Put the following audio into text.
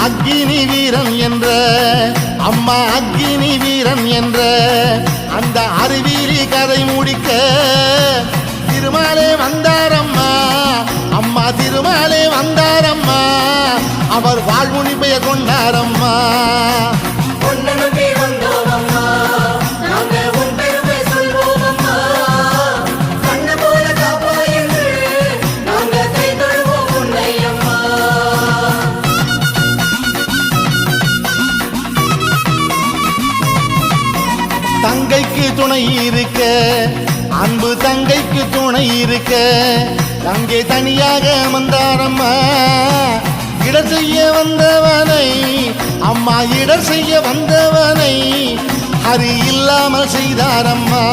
அக்கினி வீரன் என்ற அம்மா அக்கினி வீரன் என்ற அந்த அறிவியலி கதை முடிக்க திருமாலே வந்தாரம்மா. அம்மா திருமாலே வந்தாரம்மா. அவர் வாழ்முனிப்பைய கொண்டாரம்மா. தங்கைக்கு துணை இருக்க, அன்பு தங்கைக்கு துணை இருக்க, தங்கை தனியாக வந்தாரம்மா. இடர் செய்ய வந்தவனை அம்மா, இடர் செய்ய வந்தவனை ஹரி இல்லாமல் செய்தாரம்மா.